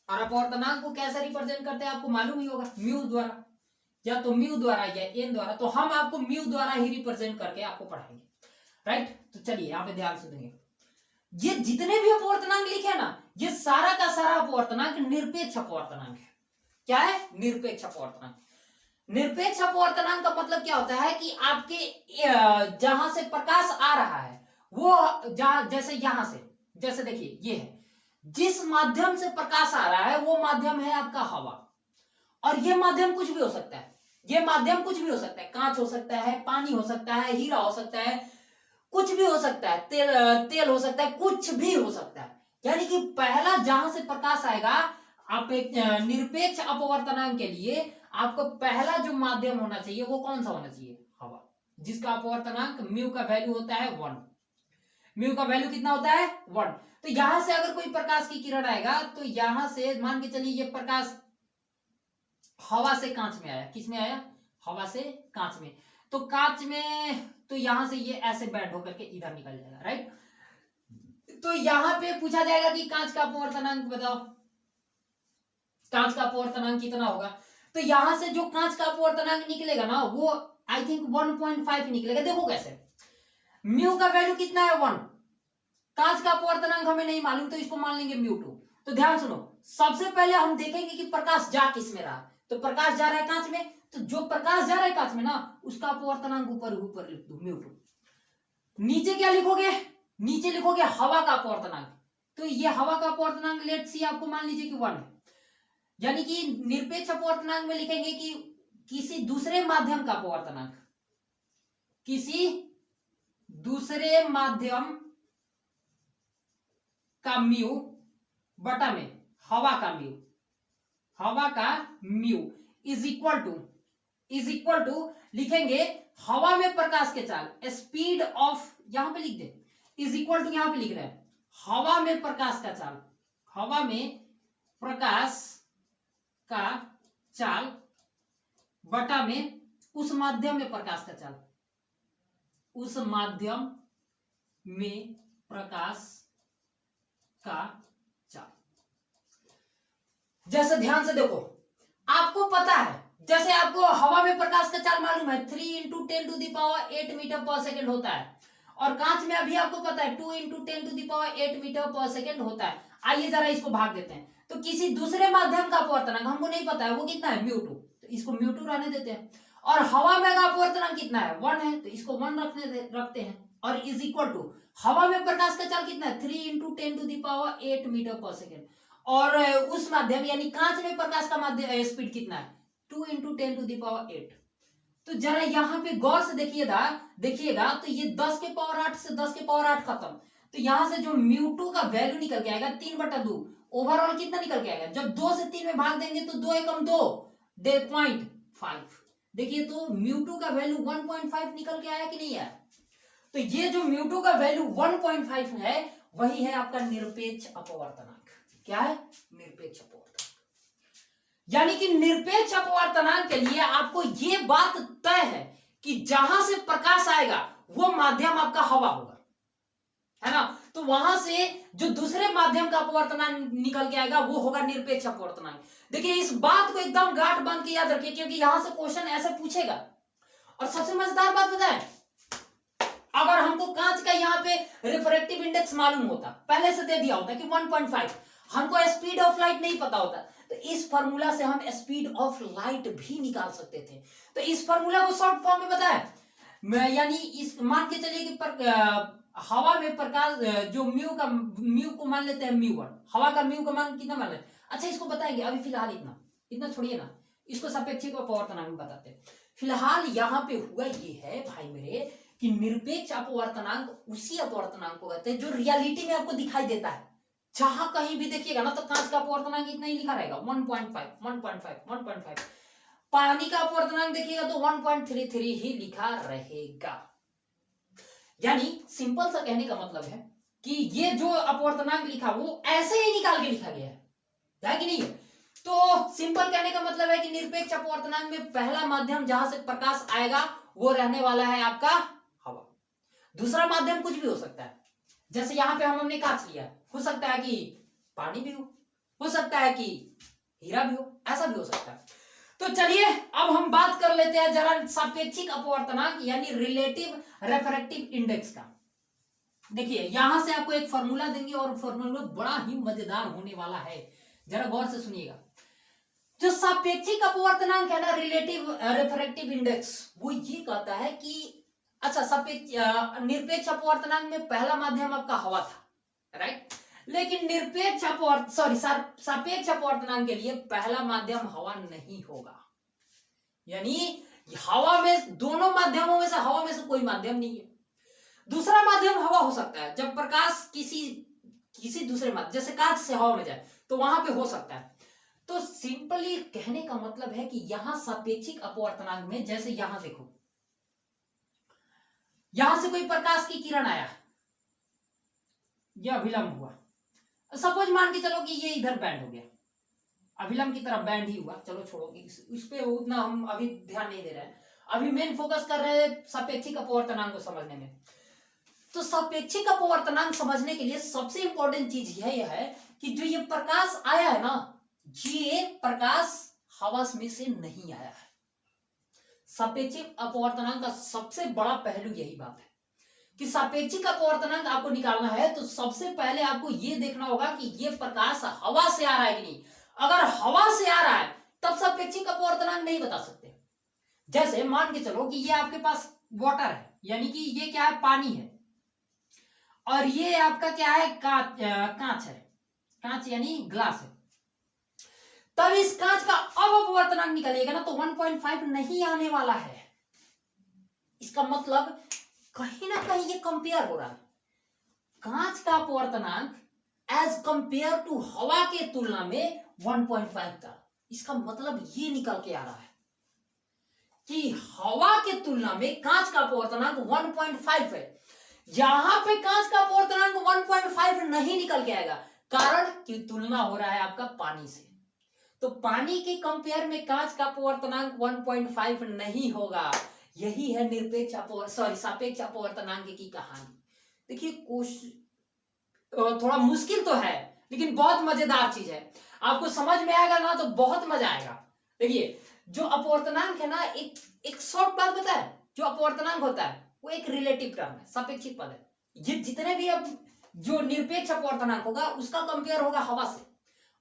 और अपवर्तनांक को कैसे रिप्रेजेंट करते हैं आपको मालूम ही होगा, म्यू द्वारा, या तो म्यू द्वारा या एन द्वारा। तो हम आपको म्यू द्वारा ही रिप्रेजेंट करके आपको पढ़ाएंगे, राइट? तो चलिए यहाँ पे ध्यान सुनेंगे, ये जितने भी अपवर्तनांक लिखे ना, ये सारा का सारा अपवर्तनांक निरपेक्ष अपवर्तनांक है। क्या है? निरपेक्ष अपवर्तनांक। निरपेक्ष अपवर्तनांक का मतलब क्या होता है कि आपके जहां से प्रकाश आ रहा है वो जैसे यहां से, जैसे देखिए ये है, जिस माध्यम से प्रकाश आ रहा है वो माध्यम है आपका हवा। और ये माध्यम कुछ भी हो सकता है, ये माध्यम कुछ भी हो सकता है, कांच हो सकता है, पानी हो सकता है, हीरा हो सकता है, कुछ भी हो सकता है, तेल हो सकता है, कुछ भी हो सकता है। यानी कि पहला जहां से प्रकाश आएगा, आप एक निरपेक्ष अपवर्तनांक के लिए आपको पहला जो माध्यम होना चाहिए वो कौन सा होना चाहिए? हवा, जिसका अपवर्तनांक म्यू का वैल्यू होता है 1। म्यू का वैल्यू कितना होता है? 1। तो यहां से अगर कोई प्रकाश की किरण आएगा तो यहां से मान के चलिए ये प्रकाश हवा से कांच में आया, किस में आया? हवा से कांच में। तो कांच में तो यहां से ये ऐसे बैंड होकर के इधर निकल जाएगा, राइट? तो यहां पे पूछा जाएगा कि कांच का अपवर्तनांक बताओ, कांच का अपवर्तनांक कितना होगा? तो यहां से जो कांच का अपवर्तनांक निकलेगा ना वो आई थिंक 1.5 निकलेगा। देखो कैसे, म्यू का वैल्यू कितना है? 1। कांच का अपवर्तनांक हमें नहीं मालूम तो इसको मान लेंगे म्यू 2। तो ध्यान सुनो, सबसे पहले हम देखेंगे कि प्रकाश जा किस में रहा। तो प्रकाश जा रहा है कांच में, तो जो प्रकाश जा रहा है कांच में ना उसका अपवर्तनांक ऊपर लिख दो म्यू 2। नीचे क्या लिखोगे? नीचे लिखोगे हवा का अपवर्तनांक। तो ये हवा का अपवर्तनांक लेट्स सी आपको मान लीजिए कि 1 है। यानी कि निरपेक्ष अपवर्तनांक में लिखेंगे कि किसी दूसरे माध्यम का अपवर्तनांक, किसी दूसरे माध्यम का म्यू बटा में हवा का म्यू, हवा का म्यू इज इक्वल टू लिखेंगे हवा में प्रकाश के चाल, स्पीड ऑफ, यहां पे लिख दे, इज इक्वल टू यहां पे लिख रहे हैं हवा में प्रकाश का चाल, हवा में प्रकाश का चाल बटा में उस माध्यम में प्रकाश का चाल, उस माध्यम में प्रकाश का चाल। जैसे ध्यान से देखो, आपको पता है, जैसे आपको हवा में प्रकाश का चाल मालूम है 3 × 10⁸ मीटर पर सेकेंड होता है, और कांच में अभी आपको पता है 2 × 10⁸ मीटर पर सेकेंड होता है। आइए जरा इसको भाग देते हैं, तो किसी दूसरे माध्यम का अपवर्तनांक हमको नहीं पता है वो कितना है, μ2, तो इसको μ2 रहने देते हैं। और हवा में का अपवर्तनांक कितना है, 1 है, तो इसको 1 रखते हैं, और इज इक्वल टू हवा में प्रकाश का चाल कितना है 3 × 10⁸ मीटर पर सेकेंड, और उस माध्यम यानी कांच में प्रकाश का माध्यम स्पीड कितना है 2 × 10⁸। तो जरा यहाँ पे गौर से देखिएगा तो ये 10 के पावर 8 से 10 के पावर 8 खत्म, तो यहाँ से जो μ2 का वैल्यू निकल के आएगा 3/2, ओवरऑल कितना निकल के आएगा, जब 2 से 3 में भाग देंगे तो 2 एकम 2 0.5, देखिए तो μ2 का वैल्यू 1.5 निकल के आया कि नहीं आया। तो ये जो μ2 का वैल्यू 1.5 है वही है आपका निरपेक्ष अपवर्तनांक। क्या है, निरपेक्ष अपवर्तनांक। यानी कि निरपेक्ष अपवर्तनांक के लिए आपको ये बात तय है कि जहां से प्रकाश आएगा वो माध्यम आपका हवा होगा, है ना, तो वहां से जो दूसरे माध्यम का अपवर्तनांक निकल के आएगा वो होगा निरपेक्ष अपवर्तनांक। देखिए इस बात को एकदम गांठ बांध के याद रखिए, क्योंकि यहां से क्वेश्चन ऐसे पूछेगा। और सबसे मजेदार बात बताएं, अगर हमको कांच का यहाँ पे रिफ्रैक्टिव इंडेक्स मालूम होता, पहले से दे दिया होता कि 1.5, हमको स्पीड ऑफ लाइट नहीं पता होता, तो इस फार्मूला से हम स्पीड ऑफ लाइट भी निकाल सकते थे। तो इस फार्मूला को शॉर्ट फॉर्म में बताया, यानी इस मान के चलिए कि हवा में प्रकाश जो म्यू को मान लेते हैं μ1, हवा का म्यू का मान कितना मान लेते हैं। अच्छा इसको बताएंगे, अभी फिलहाल इतना छोड़िए ना, इसको सापेक्षिक अपवर्तनांक बताते हैं। फिलहाल यहाँ पे हुआ ये है भाई मेरे कि निरपेक्ष अपवर्तनांक उसी अपवर्तनांक को कहते हैं जो रियलिटी में आपको दिखाई देता है। जहां कहीं भी देखिएगा ना तो कांच का अपवर्तनांक इतना ही लिखा रहेगा 1.5। पानी का अपवर्तनांक देखिएगा तो 1.33 ही लिखा रहेगा। यानी सिंपल सा कहने का मतलब है कि ये जो अपवर्तनांक लिखा वो ऐसे ही निकाल के लिखा गया है कि नहीं है। तो सिंपल कहने का मतलब है कि निरपेक्ष अपवर्तनांक में पहला माध्यम जहां से प्रकाश आएगा वो रहने वाला है आपका हवा। दूसरा माध्यम कुछ भी हो सकता है, जैसे यहां पे हमने कांच लिया, हो सकता है कि पानी भी हो सकता है कि हीरा भी हो, ऐसा भी हो सकता है। तो चलिए अब हम बात कर लेते हैं जरा सापेक्षिक अपवर्तनांक यानी रिलेटिव रेफ्रैक्टिव इंडेक्स का। देखिए यहां से आपको एक फॉर्मूला देंगे और फॉर्मूला बड़ा ही मजेदार होने वाला है, जरा गौर से सुनिएगा। जो सापेक्षिक अपवर्तनांक है ना, रिलेटिव रेफ्रैक्टिव इंडेक्स, वो ये कहता है कि अच्छा निरपेक्ष अपवर्तनांक में पहला माध्यम आपका हवा था, राइट, लेकिन सापेक्ष अपवर्तनांक के लिए पहला माध्यम हवा नहीं होगा। यानी हवा में दोनों माध्यमों में से हवा में से कोई माध्यम नहीं है। दूसरा माध्यम हवा हो सकता है, जब प्रकाश किसी दूसरे माध्यम जैसे कांच से हवा में जाए तो वहां पे हो सकता है। तो सिंपली कहने का मतलब है कि यहां सापेक्षिक अपवर्तनांक में, जैसे यहां देखो, यहां से कोई प्रकाश की किरण आया, यह अभिलंब हुआ, सपोज मान के चलो कि ये इधर बैंड हो गया, अभिलंब की तरफ बैंड ही हुआ, चलो छोड़ो इस पे उतना हम अभी ध्यान नहीं दे रहे हैं, अभी मेन फोकस कर रहे हैं सापेक्षिक अपवर्तनांक को समझने में। तो सापेक्षिक अपवर्तनांक समझने के लिए सबसे इंपॉर्टेंट चीज यह है कि जो ये प्रकाश आया है ना, ये प्रकाश हवा में से नहीं आया है। सापेक्षिक अपवर्तनांक का सबसे बड़ा पहलू यही बात है कि सापेक्षिक अपवर्तनांक आपको निकालना है तो सबसे पहले आपको यह देखना होगा कि यह प्रकाश हवा से आ रहा है कि नहीं। अगर हवा से आ रहा है तब सापेक्षिक अपवर्तनांक नहीं बता सकते। जैसे मान के चलो कि ये आपके पास वाटर है, यानी कि ये क्या है, पानी है, और ये आपका क्या है, कांच है, कांच यानी ग्लास है। तब इस कांच का अब अपवर्तनांक निकालिएगा ना तो 1.5 नहीं आने वाला है। इसका मतलब कहीं ना कहीं ये कंपेयर हो रहा है, कांच का अपवर्तनांक एज कंपेयर टू हवा के तुलना में 1.5 था। इसका मतलब ये निकल के आ रहा है कि हवा के तुलना में कांच का अपवर्तनांक 1.5 है। यहां पे कांच का अपवर्तनांक 1.5 नहीं निकल के आएगा, कारण कि तुलना हो रहा है आपका पानी से। तो पानी के कंपेयर में कांच का अपवर्तनांक 1.5 नहीं होगा। यही है सापेक्ष अपवर्तनांक की कहानी। देखिए थोड़ा मुश्किल तो है लेकिन बहुत मजेदार चीज है, आपको समझ में आएगा ना तो बहुत मजा आएगा। देखिए जो अपवर्तनांक है ना, एक शॉर्ट बात पता है, जो अपवर्तनांक होता है वो एक रिलेटिव टर्म है, सापेक्षिक पद है। ये जितने भी अब जो निरपेक्ष अपवर्तनांक होगा उसका कंपेयर होगा हवा से,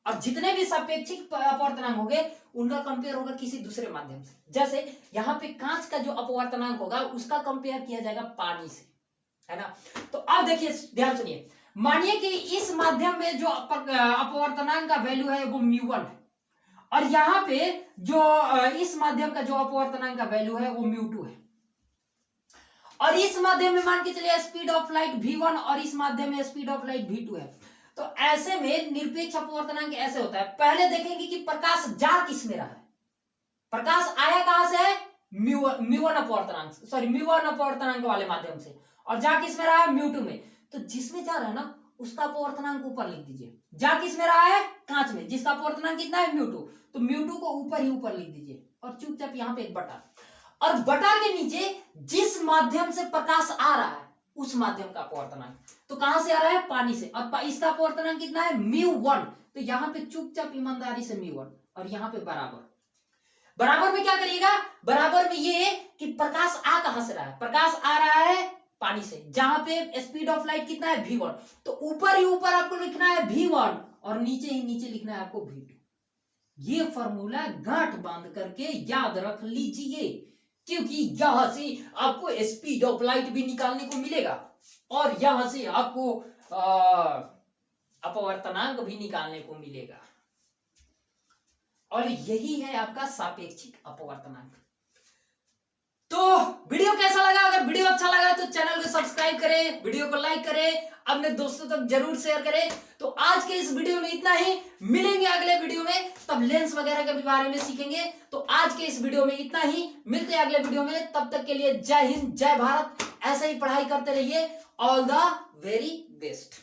और जितने भी सापेक्षिक अपवर्तनांक होंगे उनका कंपेयर होगा किसी दूसरे माध्यम से। जैसे यहाँ पे कांच का जो अपवर्तनांक होगा उसका कंपेयर किया जाएगा पानी से, है ना। तो अब देखिए ध्यान सुनिए, मानिए कि इस माध्यम में जो अपवर्तनांक का वैल्यू है वो μ1 है, और यहां पे जो इस माध्यम का जो अपवर्तनांक का वैल्यू है वो μ2 है, और इस माध्यम में मान के चलिए स्पीड ऑफ लाइट v1 और इस माध्यम में स्पीड ऑफ लाइट v2 है। तो ऐसे में निरपेक्ष अपवर्तनांक ऐसे होता है, पहले देखेंगे कि प्रकाश जा किस में रहा है। प्रकाश आया कहां से है, μ1 अपवर्तनांक वाले माध्यम से, और जा किस में रहा है, μ2 में। तो जिसमें जा रहा है ना उसका अपवर्तनांक ऊपर लिख दीजिए। जा किस में रहा है, कांच में, जिसका अपवर्तनांक कितना है, μ2। तो μ2 को ऊपर ही ऊपर लिख दीजिए, और चुपचाप यहाँ पे एक बटा, और बटा के नीचे जिस माध्यम से प्रकाश आ रहा है उस माध्यम का अपवर्तनांक। तो कहां से आ रहा है, पानी से, और इसका अपवर्तनांक कितना है, μ1। तो यहाँ पे चुपचाप ईमानदारी से μ1, और यहाँ पे बराबर। बराबर में क्या करिएगा, बराबर में ये कि प्रकाश आ कहां से रहा है, प्रकाश आ रहा है पानी से, जहां पे स्पीड ऑफ लाइट कितना है, v1। तो ऊपर ही ऊपर आपको लिखना है v1, और नीचे ही नीचे लिखना है आपको v2। ये फॉर्मूला गांठ बांध करके याद रख लीजिए, क्योंकि यहां से आपको स्पीड ऑफ लाइट भी निकालने को मिलेगा, और यहां से आपको अपवर्तनांक भी निकालने को मिलेगा, और यही है आपका सापेक्षिक अपवर्तनांक। तो वीडियो कैसा लगा, अगर वीडियो अच्छा लगा तो चैनल को सब्सक्राइब करें, वीडियो को लाइक करें, अपने दोस्तों तक जरूर शेयर करें। तो आज के इस वीडियो में इतना ही, मिलेंगे अगले वीडियो में, तब लेंस वगैरह के बारे में सीखेंगे। तो आज के इस वीडियो में इतना ही, मिलते हैं अगले वीडियो में, तब तक के लिए जय हिंद जय भारत। ऐसे ही पढ़ाई करते रहिए, ऑल द वेरी बेस्ट।